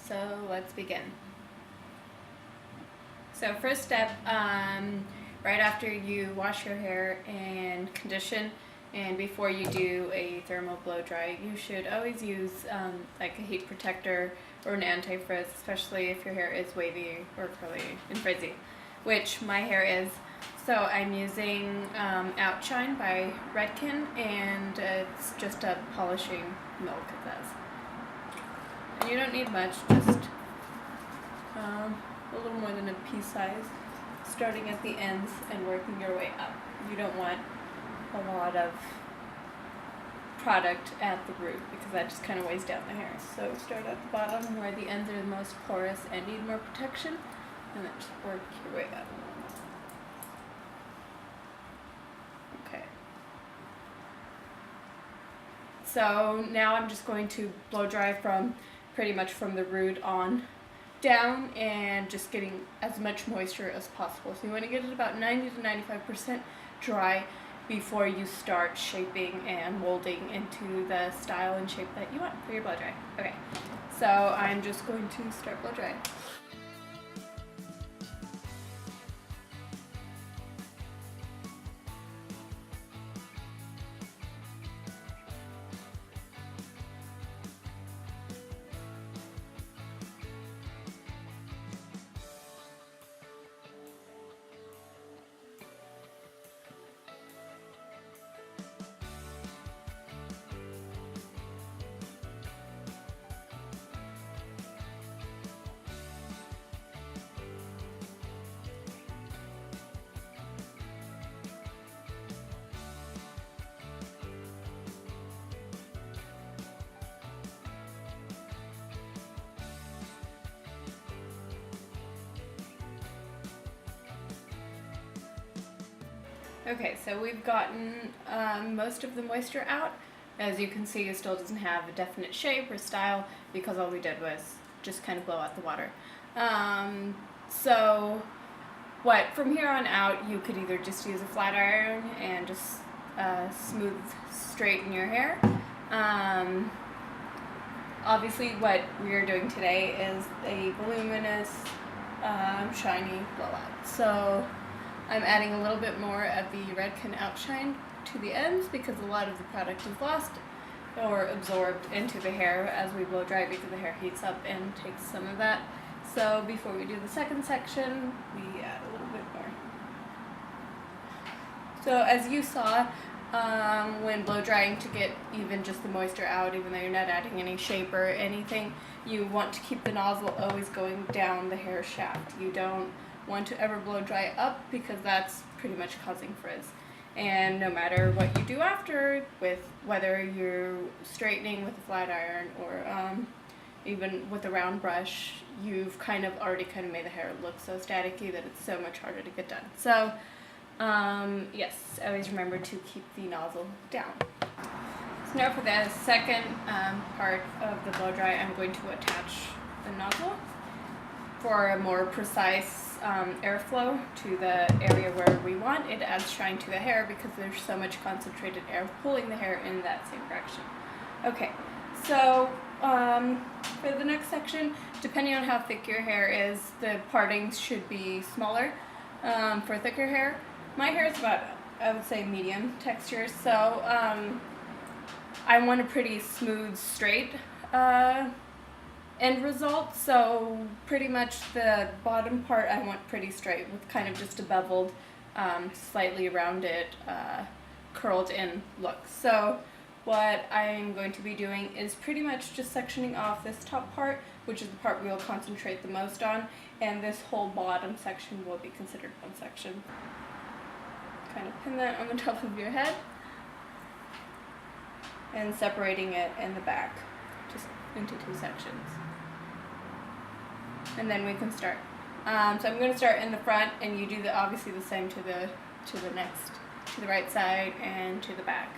So let's begin. So first step, right after you wash your hair and condition, and before you do a thermal blow dry, you should always use like a heat protector or an anti-frizz, especially if your hair is wavy or curly and frizzy, which my hair is. So I'm using Outshine by Redken, and it's just a polishing milk, it says. And you don't need much, just a little more than a pea size, starting at the ends and working your way up. You don't want a lot of product at the root because that just kind of weighs down the hair. So start at the bottom where the ends are the most porous and need more protection, and then just work your way up. Okay. So now I'm just going to blow dry from pretty much from the root on down and just getting as much moisture as possible. So you want to get it about 90 to 95% dry before you start shaping and molding into the style and shape that you want for your blow dry. Okay, so I'm just going to start blow dry. Okay, so we've gotten most of the moisture out. As you can see, it still doesn't have a definite shape or style because all we did was just kind of blow out the water. So from here on out, you could either just use a flat iron and just smooth straighten your hair. Obviously what we are doing today is a voluminous, shiny blowout. So I'm adding a little bit more of the Redken Outshine to the ends because a lot of the product is lost or absorbed into the hair as we blow dry because the hair heats up and takes some of that. So before we do the second section, we add a little bit more. So as you saw, when blow drying to get even just the moisture out, even though you're not adding any shape or anything, you want to keep the nozzle always going down the hair shaft. You don't want to ever blow dry up because that's pretty much causing frizz. And no matter what you do after, with whether you're straightening with a flat iron or even with a round brush, you've already made the hair look so staticky that it's so much harder to get done. So yes, always remember to keep the nozzle down. So now for the second part of the blow dry, I'm going to attach the nozzle for a more precise airflow to the area where we want. It adds shine to the hair because there's so much concentrated air pulling the hair in that same direction. Okay, so for the next section, depending on how thick your hair is, the partings should be smaller for thicker hair. My hair is about, I would say, medium texture, so I want a pretty smooth, straight end result, so pretty much the bottom part I want pretty straight with kind of just a beveled, slightly rounded, curled in look. So what I'm going to be doing is pretty much just sectioning off this top part, which is the part we will concentrate the most on, and this whole bottom section will be considered one section. Kind of pin that on the top of your head and separating it in the back just into two sections. And then we can start. So I'm going to start in the front, and you do obviously the same to the right side and to the back.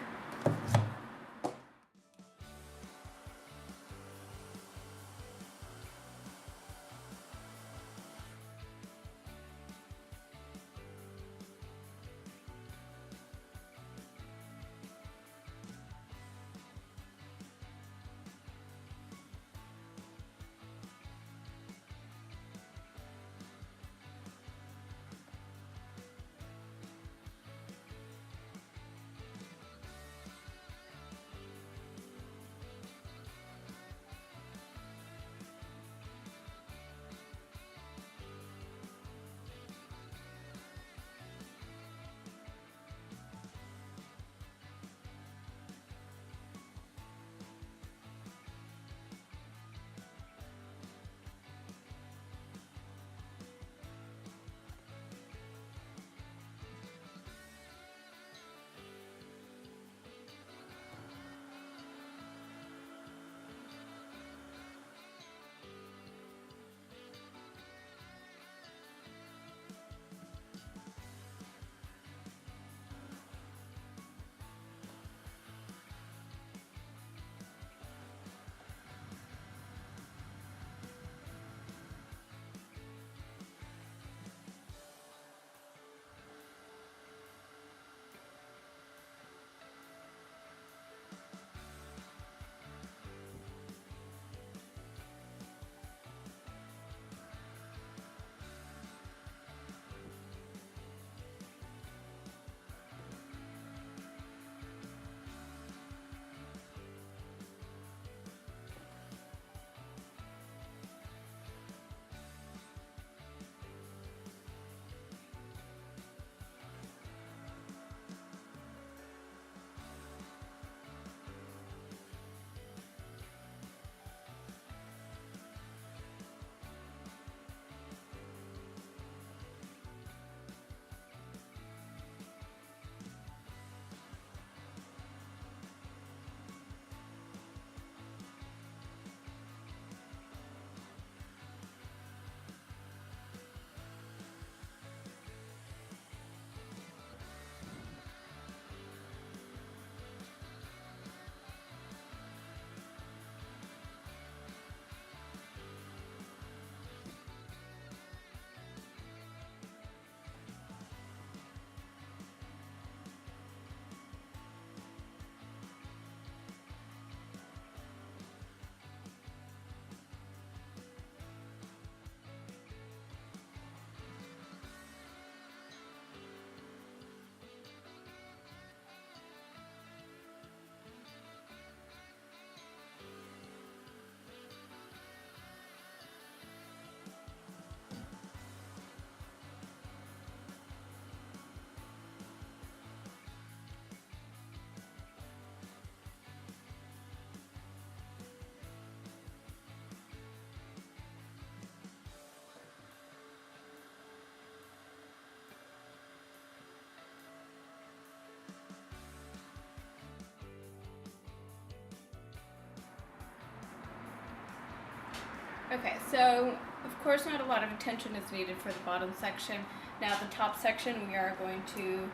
Okay, so of course not a lot of attention is needed for the bottom section. Now the top section we are going to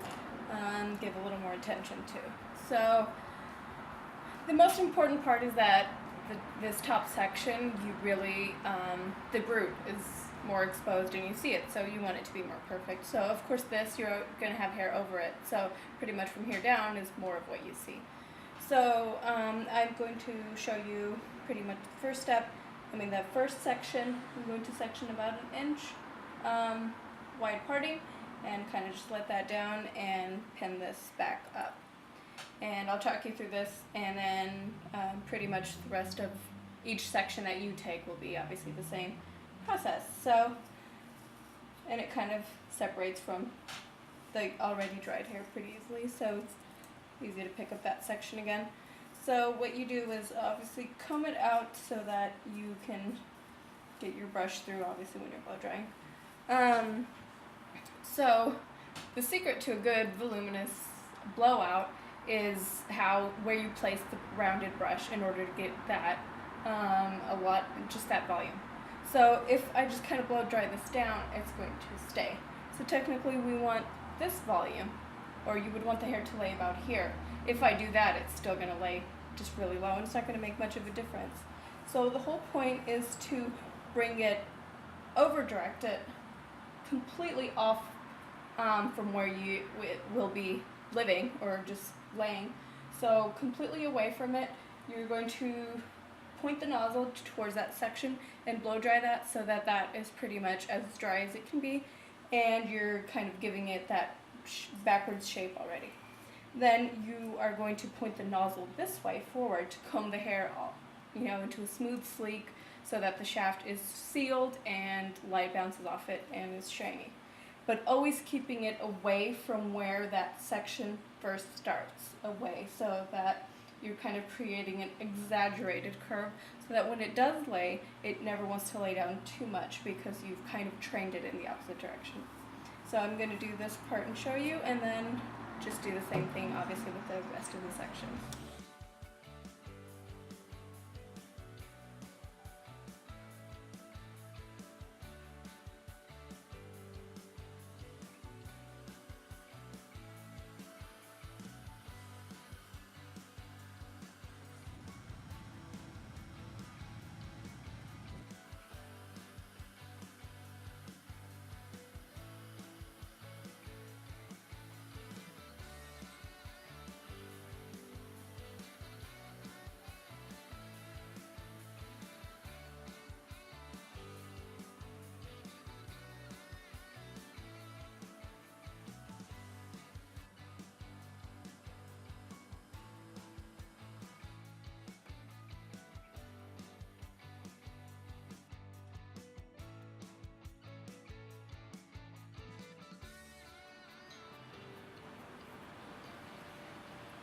give a little more attention to. So the most important part is that this top section, you really, the root is more exposed and you see it, so you want it to be more perfect. So of course this, you're going to have hair over it, so pretty much from here down is more of what you see. So I'm going to show you pretty much the first step. The first section, I'm going to section about an inch wide parting and kind of just let that down and pin this back up. And I'll talk you through this, and then pretty much the rest of each section that you take will be obviously the same process. So, and it kind of separates from the already dried hair pretty easily, so it's easy to pick up that section again. So what you do is obviously comb it out so that you can get your brush through, obviously, when you're blow drying. So the secret to a good voluminous blowout is where you place the rounded brush in order to get that just that volume. So if I just kind of blow dry this down, it's going to stay. So technically we want this volume, or you would want the hair to lay about here. If I do that, it's still going to lay just really low, and it's not going to make much of a difference. So the whole point is to bring it, over-direct it, completely off from where it will be living or just laying. So completely away from it, you're going to point the nozzle towards that section and blow dry that so that that is pretty much as dry as it can be, and you're kind of giving it that backwards shape already. Then you are going to point the nozzle this way forward to comb the hair all, into a smooth sleek so that the shaft is sealed and light bounces off it and is shiny. But always keeping it away from where that section first starts, away, so that you're kind of creating an exaggerated curve so that when it does lay, it never wants to lay down too much because you've kind of trained it in the opposite direction. So I'm going to do this part and show you, and then just do the same thing obviously with the rest of the section.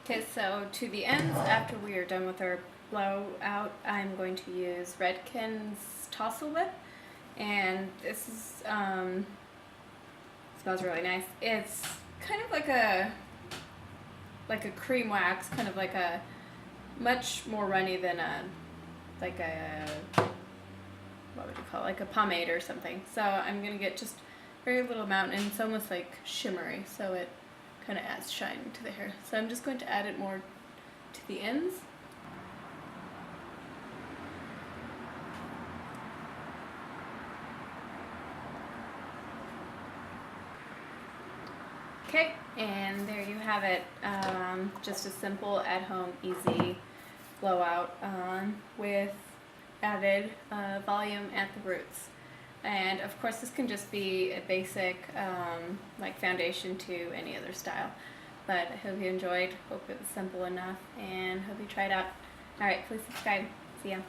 Okay, so to the ends, after we are done with our blowout, I'm going to use Redken's Tousle Whip, and this is, smells really nice. It's kind of like a cream wax, kind of like a, much more runny than what would you call it, like a pomade or something. So I'm going to get just very little amount, and it's almost like shimmery, so it kind of adds shine to the hair. So I'm just going to add it more to the ends. Okay, and there you have it. Just a simple at-home, easy blowout with added volume at the roots. And of course this can just be a basic like foundation to any other style. But I hope you enjoyed, hope it was simple enough, and hope you try it out. Alright, please subscribe. See ya.